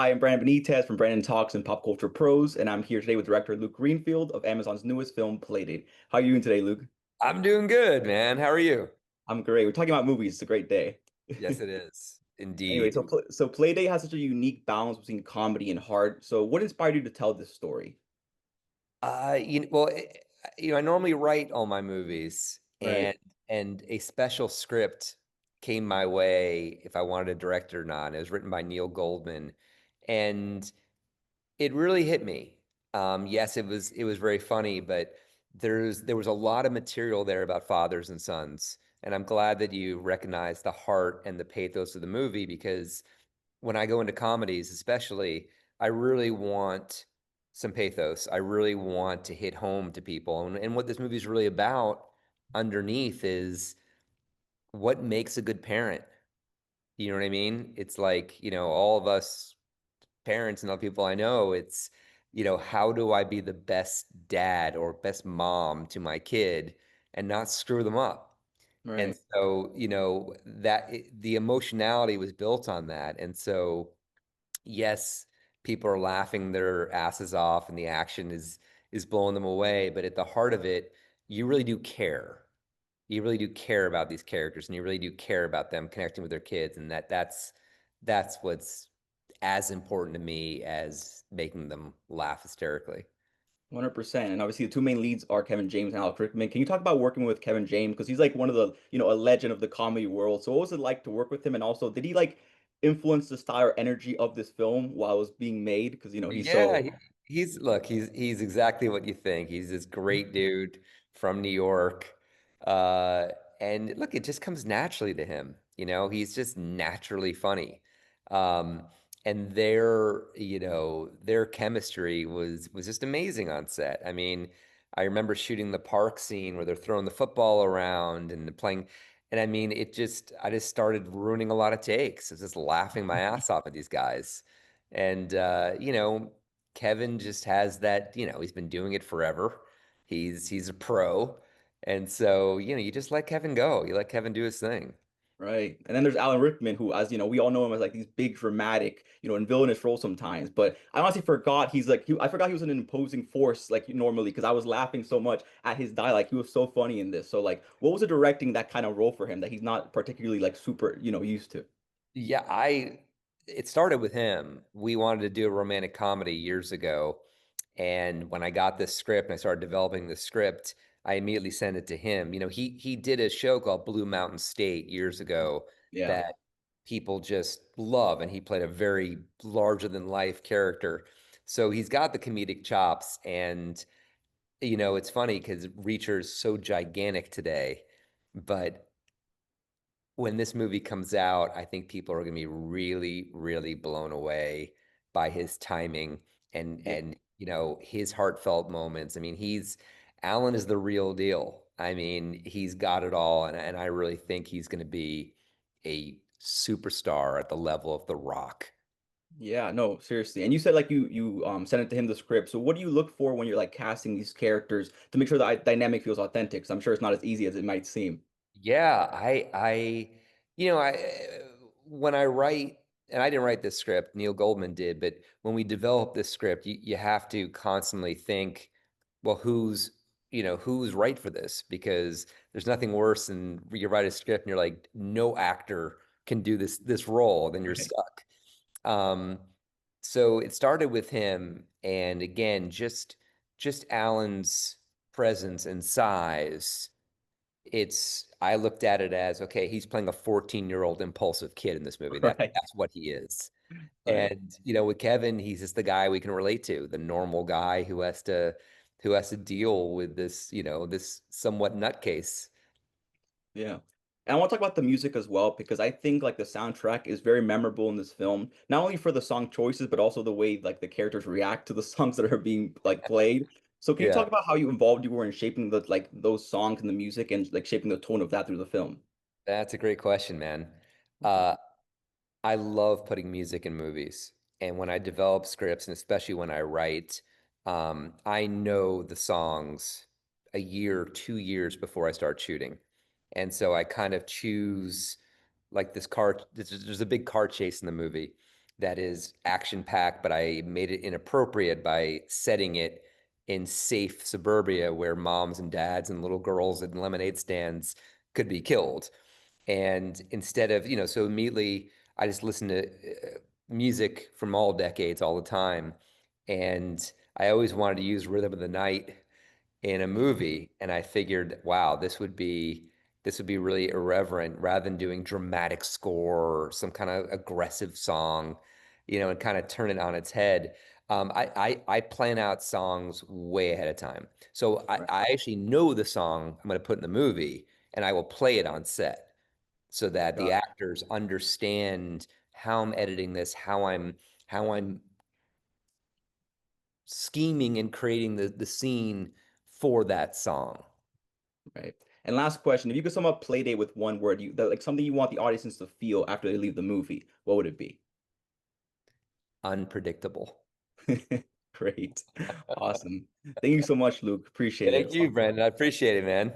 Hi, I'm Brandon Benitez from Brandon Talks and Pop Culture Pros, and I'm here today with director Luke Greenfield of Amazon's newest film, Playdate. How are you doing today, Luke? I'm doing good, man. How are you? I'm great. We're talking about movies. It's a great day. Yes, it is. Anyway, Indeed. so Playdate has such a unique balance between comedy and heart. So, what inspired you to tell this story? I normally write all my movies Right, and a special script came my way if I wanted to direct it or not. It was written by Neil Goldman and it really hit me. Yes, it was very funny, but there was a lot of material there about fathers and sons. And I'm glad that you recognize the heart and the pathos of the movie because when I go into comedies, especially, I really want some pathos. I really want to hit home to people. And what this movie is really about underneath is what makes a good parent. You know what I mean? It's like, all of us parents and other people I know, how do I be the best dad or best mom to my kid and not screw them up? And right. so, the emotionality was built on that. And so, yes, people are laughing their asses off and the action is blowing them away, but at the heart of it, you really do care. You really do care about these characters and you really do care about them connecting with their kids and that's what's as important to me as making them laugh hysterically. 100%. And obviously, the two main leads are Kevin James and Alex Rickman. Can you talk about working with Kevin James? Because he's like one of a legend of the comedy world. So, what was it like to work with him? And also, did he like influence the style or energy of this film while it was being made? Because, he's Yeah, so, he's exactly what you think. He's this great dude from New York. Uh, and look, it just comes naturally to him. He's just naturally funny. Um, and their chemistry was just amazing on set. I mean, I remember shooting the park scene where they're throwing the football around and playing. And I mean, I just started ruining a lot of takes. I was just laughing my ass off at these guys. And Kevin just has that, he's been doing it forever. He's a pro. And so, you just let Kevin go. You let Kevin do his thing. right. And then there's Alan Rickman, who, as you know, we all know him as like these big, dramatic, and villainous roles sometimes. But I honestly forgot I forgot he was an imposing force like normally because I was laughing so much at his dialogue. He was so funny in this. So like, what was it directing that kind of role for him that he's not particularly like super, used to? Yeah, it started with him. We wanted to do a romantic comedy years ago. And when I got this script and I started developing the script, I immediately sent it to him. He did a show called Blue Mountain State years ago Yeah. that people just love, and he played a very larger than life character. So he's got the comedic chops, and it's funny because Reacher's so gigantic today, but when this movie comes out, I think people are going to be really, really blown away by his timing and his heartfelt moments. I mean, he's Alan is the real deal. I mean, he's got it all, and I really think he's going to be a superstar at the level of The Rock. Yeah, no, seriously. And you said like you sent it to him the script. So what do you look for when you're like casting these characters to make sure the dynamic feels authentic? 'Cause I'm sure it's not as easy as it might seem. Yeah, when I write, and I didn't write this script, Neil Goldman did, but when we develop this script, you have to constantly think, well, who's right for this? Because there's nothing worse than you write a script and you're like, no actor can do this role, then you're Right. stuck. Um, so it started with him, and again, just Alan's presence and size. I looked at it as, okay, he's playing a 14-year-old impulsive kid in this movie. Right. That's what he is. Right. And with Kevin, he's just the guy we can relate to, the normal guy who has to deal with this somewhat nutcase. Yeah. And I want to talk about the music as well because I think like the soundtrack is very memorable in this film, not only for the song choices, but also the way like the characters react to the songs that are being like played. So can you talk Yeah, about how involved you were in shaping the like those songs and the music and like shaping the tone of that through the film? that's a great question, man. Uh, I love putting music in movies. And when I develop scripts, and especially when I write, I know the songs a year, 2 years before I start shooting. And so I kind of choose like there's a big car chase in the movie. that is action packed, but I made it inappropriate by setting it in safe suburbia where moms and dads and little girls and lemonade stands could be killed. And instead of, so immediately I just listen to music from all decades all the time. And I always wanted to use rhythm of the night in a movie, and I figured, wow, this would be really irreverent rather than doing dramatic score or some kind of aggressive song, and kind of turn it on its head. I plan out songs way ahead of time. So I, Right. I actually know the song I'm going to put in the movie, and I will play it on set so that the Got actors understand how I'm editing this, how I'm scheming and creating the scene for that song. right. And last question, if you could sum up Playdate with one word, like something you want the audience to feel after they leave the movie, what would it be? Unpredictable. Great. Awesome. Thank you so much, Luke. Appreciate it. Thank you, Brandon. I appreciate it, man.